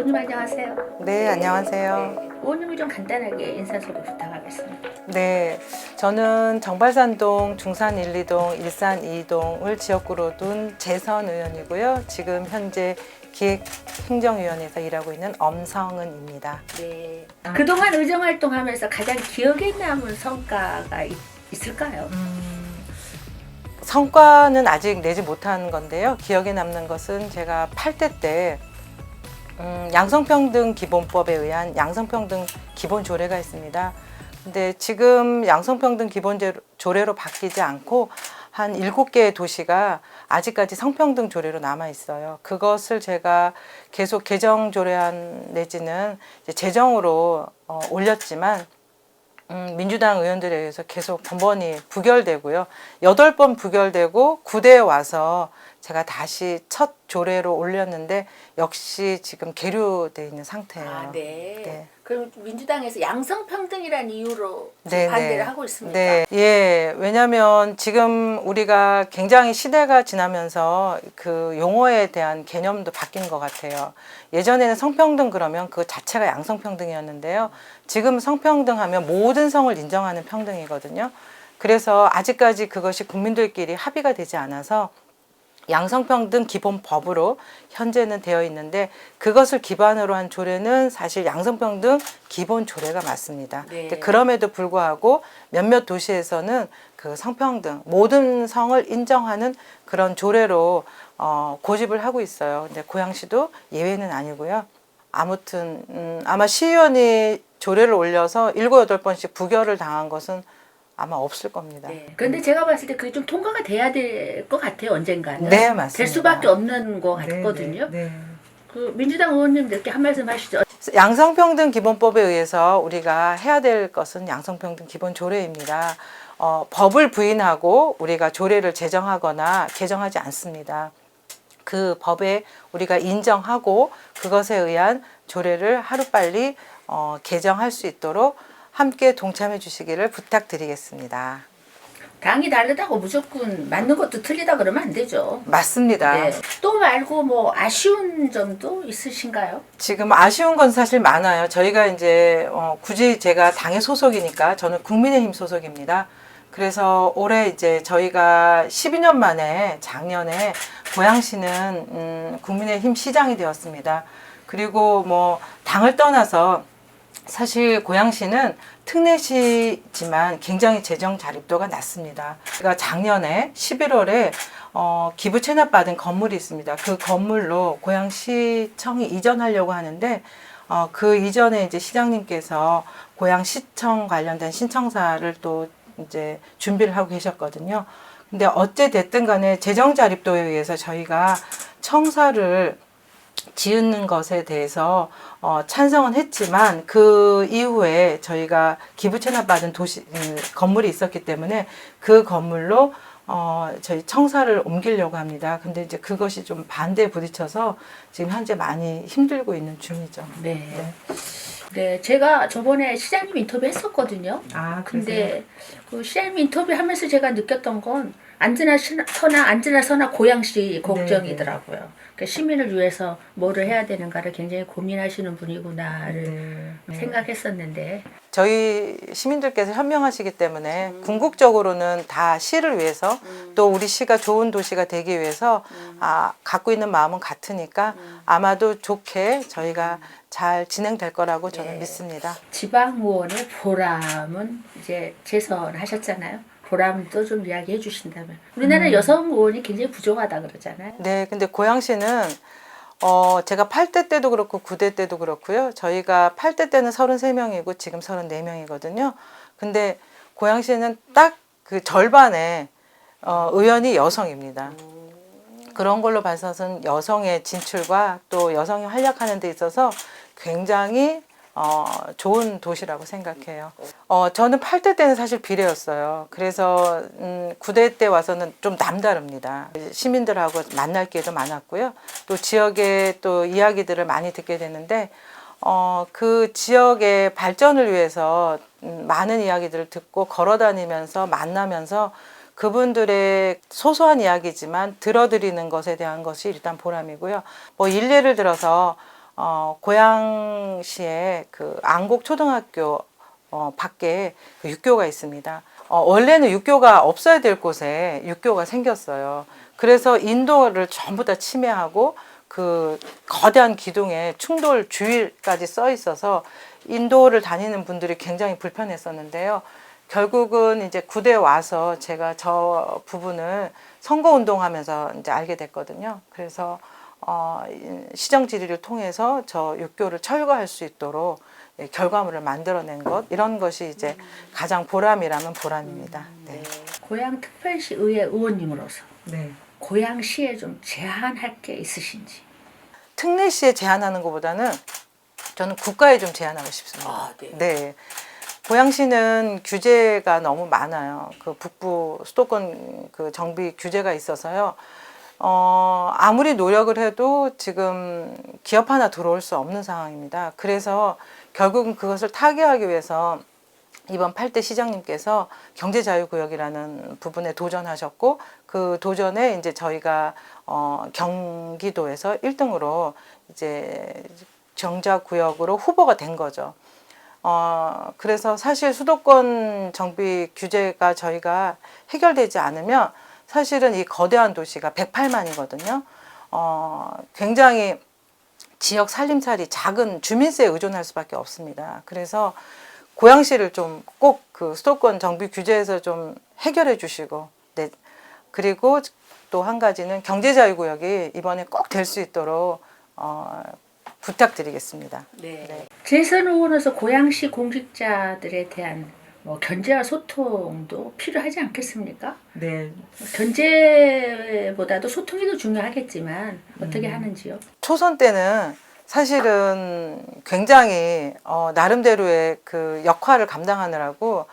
의원님 안녕하세요. 네, 안녕하세요. 네, 의원님이 좀 간단하게 인사소개 부탁하겠습니다. 네, 저는 정발산동, 중산 1, 2동, 일산 2동을 지역구로 둔 재선 의원이고요. 지금 현재 기획행정위원회에서 일하고 있는 엄성은입니다. 네. 그동안 의정활동하면서 가장 기억에 남은 성과가 있을까요? 성과는 아직 내지 못한 건데요. 기억에 남는 것은 제가 8대 때 양성평등 기본법에 의한 양성평등 기본조례가 있습니다. 근데 지금 양성평등 기본조례로 바뀌지 않고 한 7개의 도시가 아직까지 성평등 조례로 남아 있어요. 그것을 제가 계속 개정조례안 내지는 이제 재정으로 올렸지만 민주당 의원들에 의해서 계속 번번이 부결되고요. 8번 부결되고 9대에 와서 제가 다시 첫 조례로 올렸는데 역시 지금 계류되어 있는 상태예요. 아, 네. 네. 그럼 민주당에서 양성평등이라는 이유로 네, 반대를 네. 하고 있습니까? 네, 예. 왜냐하면 지금 우리가 굉장히 시대가 지나면서 그 용어에 대한 개념도 바뀐 것 같아요. 예전에는 성평등 그러면 그 자체가 양성평등이었는데요. 지금 성평등하면 모든 성을 인정하는 평등이거든요. 그래서 아직까지 그것이 국민들끼리 합의가 되지 않아서 양성평등 기본법으로 현재는 되어 있는데 그것을 기반으로 한 조례는 사실 양성평등 기본조례가 맞습니다. 네. 그럼에도 불구하고 몇몇 도시에서는 그 성평등 모든 성을 인정하는 그런 조례로 고집을 하고 있어요. 근데 고양시도 예외는 아니고요. 아무튼 아마 시의원이 조례를 올려서 7, 8번씩 부결을 당한 것은 아마 없을 겁니다. 네. 그런데 제가 봤을 때 그게 좀 통과가 돼야 될 것 같아요, 언젠가는. 네, 맞습니다. 될 수밖에 없는 것 같거든요. 네. 그 민주당 의원님들께 한 말씀 하시죠. 양성평등 기본법에 의해서 우리가 해야 될 것은 양성평등 기본조례입니다. 법을 부인하고 우리가 조례를 제정하거나 개정하지 않습니다. 그 법에 우리가 인정하고 그것에 의한 조례를 하루빨리 개정할 수 있도록 함께 동참해 주시기를 부탁드리겠습니다. 당이 다르다고 무조건 맞는 것도 틀리다 그러면 안 되죠. 맞습니다. 네. 또 말고 뭐 아쉬운 점도 있으신가요? 지금 아쉬운 건 사실 많아요. 저희가 이제 굳이 제가 당의 소속이니까 저는 국민의힘 소속입니다. 그래서 올해 이제 저희가 12년 만에 작년에 고양시는 국민의힘 시장이 되었습니다. 그리고 뭐 당을 떠나서 사실 고양시는 특례시지만 굉장히 재정 자립도가 낮습니다. 제가 작년에 11월에 기부 체납받은 건물이 있습니다. 그 건물로 고양시청이 이전하려고 하는데 그 이전에 이제 시장님께서 고양시청 관련된 신청사를 또 이제 준비를 하고 계셨거든요. 근데 어찌 됐든 간에 재정 자립도에 의해서 저희가 청사를 지은 것에 대해서 찬성은 했지만 그 이후에 저희가 기부 체납받은 건물이 있었기 때문에 그 건물로 저희 청사를 옮기려고 합니다. 근데 이제 그것이 좀 반대에 부딪혀서 지금 현재 많이 힘들고 있는 중이죠. 네. 네, 제가 저번에 시장님 인터뷰 했었거든요. 아, 근데 그 시장님 인터뷰 하면서 제가 느꼈던 건 안지나 서나 고양시 걱정이더라고요. 그러니까 시민을 위해서 뭐를 해야 되는가를 굉장히 고민하시는 분이구나를 생각했었는데 저희 시민들께서 현명하시기 때문에 궁극적으로는 다 시를 위해서 또 우리 시가 좋은 도시가 되기 위해서 갖고 있는 마음은 같으니까 아마도 좋게 저희가 잘 진행될 거라고 저는 믿습니다. 지방의원의 보람은 이제 재선하셨잖아요. 보람도 좀 이야기해 주신다면. 우리나라 여성 의원이 굉장히 부족하다 그러잖아요. 네, 근데 고양시는 제가 8대 때도 그렇고 9대 때도 그렇고요. 저희가 8대 때는 33명이고 지금 34명이거든요. 근데 고양시는 딱 그 절반의 의원이 여성입니다. 그런 걸로 봐서는 여성의 진출과 또 여성이 활약하는 데 있어서 굉장히 좋은 도시라고 생각해요. 저는 8대 때는 사실 비례였어요. 그래서 9대 때 와서는 좀 남다릅니다. 시민들하고 만날 기회도 많았고요. 또 지역의 또 이야기들을 많이 듣게 되는데 그 지역의 발전을 위해서 많은 이야기들을 듣고 걸어다니면서 만나면서 그분들의 소소한 이야기지만 들어드리는 것에 대한 것이 일단 보람이고요. 뭐 일례를 들어서 고양시에 그 안곡 초등학교 밖에 그 육교가 있습니다. 원래는 육교가 없어야 될 곳에 육교가 생겼어요. 그래서 인도를 전부 다 침해하고 그 거대한 기둥에 충돌 주의까지 써 있어서 인도를 다니는 분들이 굉장히 불편했었는데요. 결국은 이제 구대에 와서 제가 저 부분을 선거운동하면서 이제 알게 됐거든요. 그래서 시정 질의를 통해서 저 육교를 철거할 수 있도록 결과물을 만들어낸 것, 이런 것이 이제 가장 보람이라면 보람입니다. 네. 고양특별시 의회 의원님으로서 네. 고양시에 좀 제안할 게 있으신지. 특례시에 제안하는 것보다는 저는 국가에 좀 제안하고 싶습니다. 아, 네. 네. 고양시는 규제가 너무 많아요. 그 북부 수도권 그 정비 규제가 있어서요. 아무리 노력을 해도 지금 기업 하나 들어올 수 없는 상황입니다. 그래서 결국은 그것을 타개하기 위해서 이번 8대 시장님께서 경제자유구역이라는 부분에 도전하셨고, 그 도전에 이제 저희가 경기도에서 1등으로 이제 정자구역으로 후보가 된 거죠. 그래서 사실 수도권 정비 규제가 저희가 해결되지 않으면 사실은 이 거대한 도시가 108만이거든요. 굉장히 지역 살림살이 작은 주민세에 의존할 수밖에 없습니다. 그래서 고양시를 좀 꼭 그 수도권 정비 규제에서 좀 해결해 주시고, 네. 그리고 또 한 가지는 경제자유구역이 이번에 꼭 될 수 있도록 부탁드리겠습니다. 네. 재선 의원으로서 고양시 공직자들에 대한 견제와 소통도 필요하지 않겠습니까? 네. 견제보다도 소통이 더 중요하겠지만 어떻게 하는지요? 초선 때는 사실은 굉장히 나름대로의 그 역할을 감당하느라고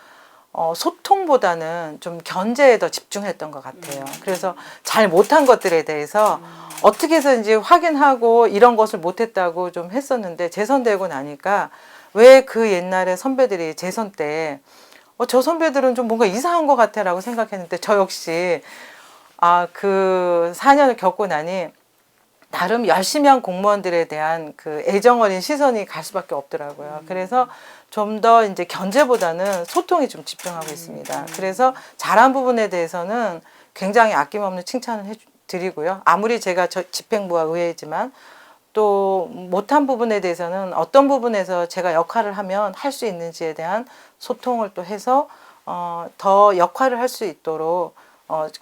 소통보다는 좀 견제에 더 집중했던 것 같아요. 그래서 잘 못한 것들에 대해서 어떻게 해서든지 확인하고 이런 것을 못했다고 좀 했었는데, 재선되고 나니까 왜 그 옛날에 선배들이 재선 때 저 선배들은 좀 뭔가 이상한 것 같아라고 생각했는데, 저 역시 그 4년을 겪고 나니 나름 열심히 한 공무원들에 대한 그 애정 어린 시선이 갈 수밖에 없더라고요. 그래서 좀 더 이제 견제보다는 소통에 좀 집중하고 있습니다. 그래서 잘한 부분에 대해서는 굉장히 아낌없는 칭찬을 드리고요. 아무리 제가 집행부와 의회지만 또 못한 부분에 대해서는 어떤 부분에서 제가 역할을 하면 할 수 있는지에 대한 소통을 또 해서 더 역할을 할 수 있도록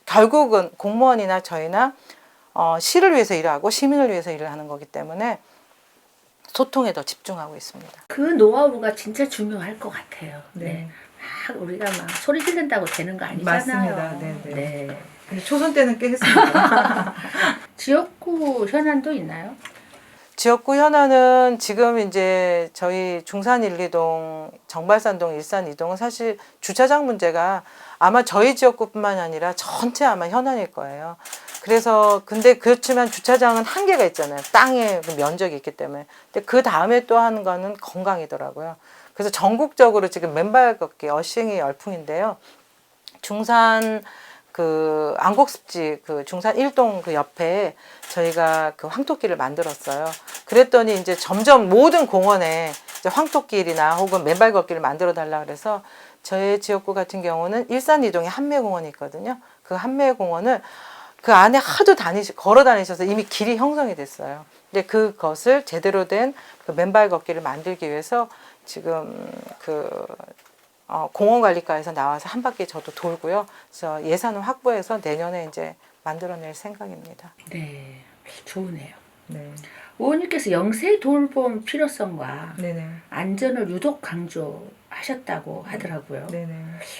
결국은 공무원이나 저희나 시를 위해서 일하고 시민을 위해서 일을 하는 거기 때문에 소통에 더 집중하고 있습니다. 그 노하우가 진짜 중요할 것 같아요. 네. 막 우리가 막 소리 지른다고 되는 거 아니잖아요. 맞습니다. 네, 네. 네. 근데 초선 때는 꽤 했습니다. 지역구 현안도 있나요? 지역구 현안은 지금 이제 저희 중산 1, 2동, 정발산동, 일산 2동은 사실 주차장 문제가 아마 저희 지역구뿐만 아니라 전체 아마 현안일 거예요. 그래서 근데 그렇지만 주차장은 한계가 있잖아요. 땅의 그 면적이 있기 때문에. 근데 그 다음에 또 하는 거는 건강이더라고요. 그래서 전국적으로 지금 맨발 걷기 어싱이 열풍인데요. 중산 그 안곡습지 그 중산 1동 그 옆에 저희가 그 황토길을 만들었어요. 그랬더니 이제 점점 모든 공원에 이제 황토길이나 혹은 맨발 걷기를 만들어 달라 그래서 저희 지역구 같은 경우는 일산 2동에 한매공원이 있거든요. 그 한매공원을 그 안에 하도 걸어 다니셔서 이미 길이 형성이 됐어요. 근데 그것을 제대로 된 그 맨발 걷기를 만들기 위해서 지금 그 공원관리과에서 나와서 한 바퀴 저도 돌고요. 그래서 예산을 확보해서 내년에 이제 만들어낼 생각입니다. 네, 좋으네요. 네. 의원님께서 영세 돌봄 필요성과 네네. 안전을 유독 강조하셨다고 하더라고요. 네네.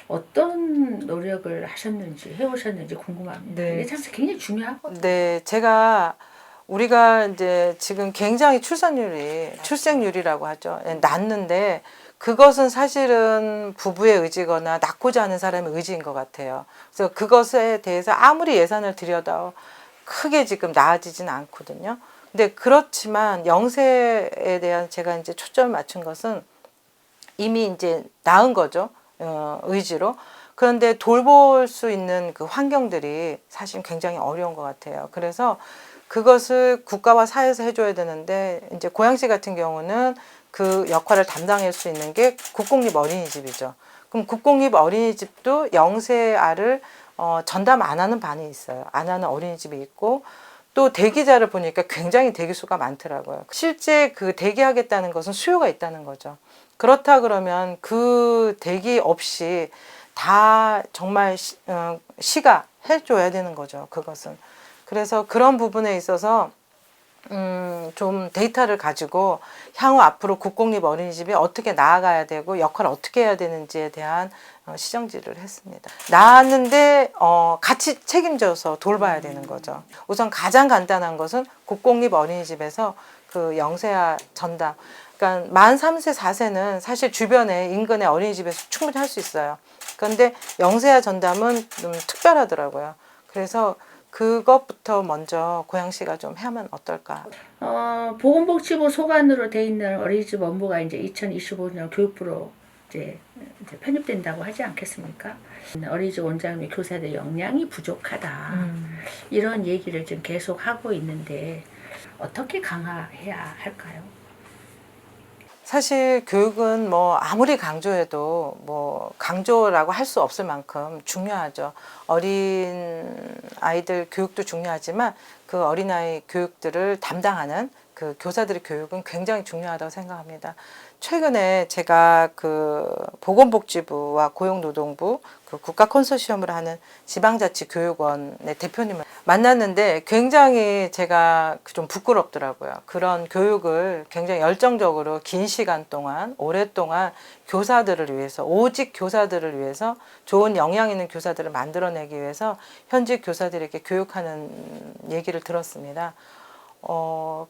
어떤 노력을 하셨는지 해오셨는지 궁금합니다. 네. 이게 참 굉장히 중요하거든요. 네, 우리가 이제 지금 굉장히 출생률이라고 하죠. 낮는데 그것은 사실은 부부의 의지거나 낳고자 하는 사람의 의지인 것 같아요. 그래서 그것에 대해서 아무리 예산을 들여다 크게 지금 나아지진 않거든요. 근데 그렇지만 영세에 대한 제가 이제 초점을 맞춘 것은 이미 이제 낳은 거죠. 의지로. 그런데 돌볼 수 있는 그 환경들이 사실 굉장히 어려운 것 같아요. 그래서 그것을 국가와 사회에서 해줘야 되는데 이제 고양시 같은 경우는 그 역할을 담당할 수 있는 게 국공립 어린이집이죠. 그럼 국공립 어린이집도 영세아를 전담 안 하는 반이 있어요. 안 하는 어린이집이 있고 또 대기자를 보니까 굉장히 대기수가 많더라고요. 실제 그 대기하겠다는 것은 수요가 있다는 거죠. 그렇다 그러면 그 대기 없이 다 정말 시가 해줘야 되는 거죠. 그것은. 그래서 그런 부분에 있어서 좀 데이터를 가지고 향후 앞으로 국공립 어린이집이 어떻게 나아가야 되고 역할을 어떻게 해야 되는지에 대한 시정지를 했습니다. 나왔는데 같이 책임져서 돌봐야 되는 거죠. 우선 가장 간단한 것은 국공립 어린이집에서 그 영세아 전담. 그러니까 만 3세, 4세는 사실 주변에 인근의 어린이집에서 충분히 할 수 있어요. 그런데 영세아 전담은 좀 특별하더라고요. 그래서 그것부터 먼저 고양시가 좀 하면 어떨까? 보건복지부 소관으로 돼 있는 어린이집 업무가 이제 2025년 교육부로 이제 편입된다고 하지 않겠습니까? 어린이집 원장 및 교사들 역량이 부족하다. 이런 얘기를 지금 계속 하고 있는데 어떻게 강화해야 할까요? 사실 교육은 뭐 아무리 강조해도 뭐 강조라고 할 수 없을 만큼 중요하죠. 어린 아이들 교육도 중요하지만 그 어린아이 교육들을 담당하는 그 교사들의 교육은 굉장히 중요하다고 생각합니다. 최근에 제가 그 보건복지부와 고용노동부 그 국가 컨소시엄을 하는 지방자치교육원의 대표님을 만났는데 굉장히 제가 좀 부끄럽더라고요. 그런 교육을 굉장히 열정적으로 긴 시간 동안 오랫동안 교사들을 위해서 오직 교사들을 위해서 좋은 역량 있는 교사들을 만들어내기 위해서 현직 교사들에게 교육하는 얘기를 들었습니다.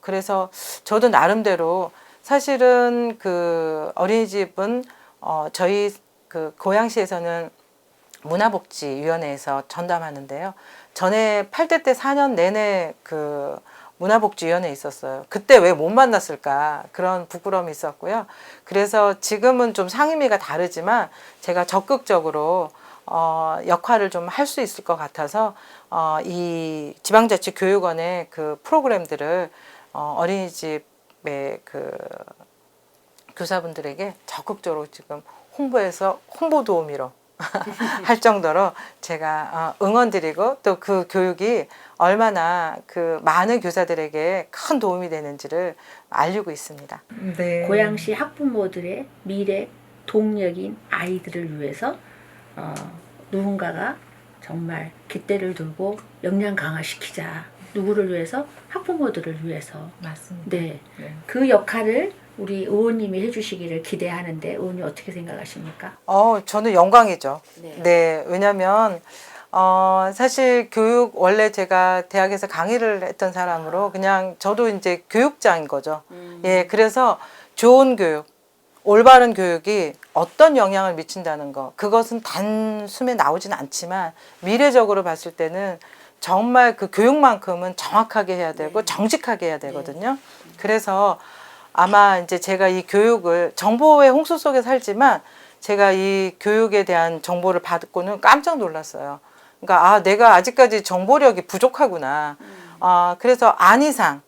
그래서 저도 나름대로 사실은 그 어린이집은 저희 그 고양시에서는 문화복지위원회에서 전담하는데요. 전에 8대 때 4년 내내 그 문화복지위원회에 있었어요. 그때 왜 못 만났을까 그런 부끄러움이 있었고요. 그래서 지금은 좀 상임위가 다르지만 제가 적극적으로 역할을 좀 할 수 있을 것 같아서 이 지방자치교육원의 그 프로그램들을 어린이집의 그 교사분들에게 적극적으로 지금 홍보해서 홍보 도우미로 할 정도로 제가 응원드리고 또 그 교육이 얼마나 그 많은 교사들에게 큰 도움이 되는지를 알리고 있습니다. 네. 고양시 학부모들의 미래 동력인 아이들을 위해서 누군가가 정말 깃대를 들고 역량 강화시키자. 누구를 위해서? 학부모들을 위해서. 맞습니다. 네. 네. 그 역할을 우리 의원님이 해주시기를 기대하는데 의원님 어떻게 생각하십니까? 저는 영광이죠. 네. 네, 왜냐면 사실 교육 원래 제가 대학에서 강의를 했던 사람으로 그냥 저도 이제 교육자인 거죠. 예, 그래서 좋은 교육, 올바른 교육이 어떤 영향을 미친다는 거, 그것은 단숨에 나오진 않지만 미래적으로 봤을 때는 정말 그 교육만큼은 정확하게 해야 되고 네. 정직하게 해야 되거든요. 그래서 아마 이제 제가 이 교육을 정보의 홍수 속에 살지만 제가 이 교육에 대한 정보를 받고는 깜짝 놀랐어요. 그러니까 내가 아직까지 정보력이 부족하구나. 그래서 안이상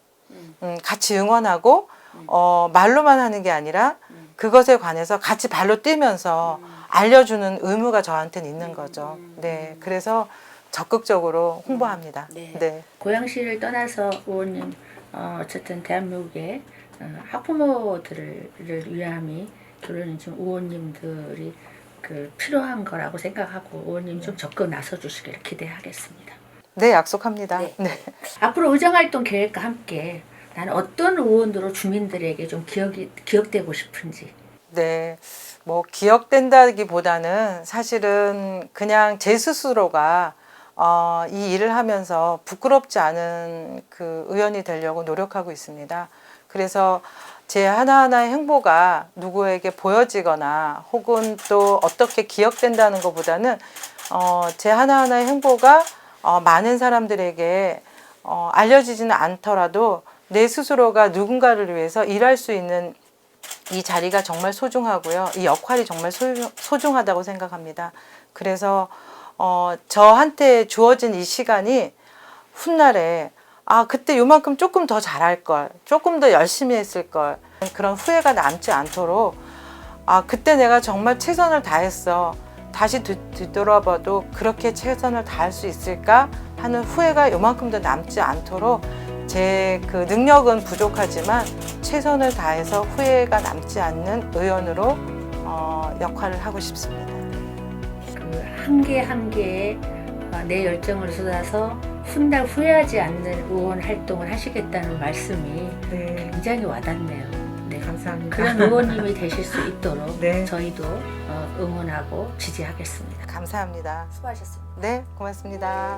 같이 응원하고 말로만 하는 게 아니라 그것에 관해서 같이 발로 뛰면서 알려주는 의무가 저한테는 있는 거죠. 네, 그래서 적극적으로 홍보합니다. 네. 네. 고양시를 떠나서 의원님 어쨌든 대한민국의 학부모들을 위함이 저는 지금 의원님들이 그 필요한 거라고 생각하고 의원님 좀 적극 나서 주시기를 기대하겠습니다. 네, 약속합니다. 네. 네. 앞으로 의정활동 계획과 함께 나는 어떤 의원으로 주민들에게 좀 기억되고 싶은지. 네, 뭐 기억된다기보다는 사실은 그냥 제 스스로가 이 일을 하면서 부끄럽지 않은 그 의원이 되려고 노력하고 있습니다. 그래서 제 하나하나의 행보가 누구에게 보여지거나 혹은 또 어떻게 기억된다는 것보다는 제 하나하나의 행보가 많은 사람들에게 알려지지는 않더라도 내 스스로가 누군가를 위해서 일할 수 있는 이 자리가 정말 소중하고요. 이 역할이 정말 소중하다고 생각합니다. 그래서 저한테 주어진 이 시간이 훗날에 그때 요만큼 조금 더 잘할 걸, 조금 더 열심히 했을 걸, 그런 후회가 남지 않도록 그때 내가 정말 최선을 다했어. 다시 뒤돌아봐도 그렇게 최선을 다할 수 있을까 하는 후회가 요만큼도 남지 않도록 제 그 능력은 부족하지만 최선을 다해서 후회가 남지 않는 의원으로 역할을 하고 싶습니다. 그 한 개 한 개에 내 열정을 쏟아서 훗날 후회하지 않는 의원 활동을 하시겠다는 말씀이 네, 굉장히 와닿네요. 네. 감사합니다. 그런 의원님이 되실 수 있도록 네. 저희도 응원하고 지지하겠습니다. 감사합니다. 수고하셨습니다. 네, 고맙습니다.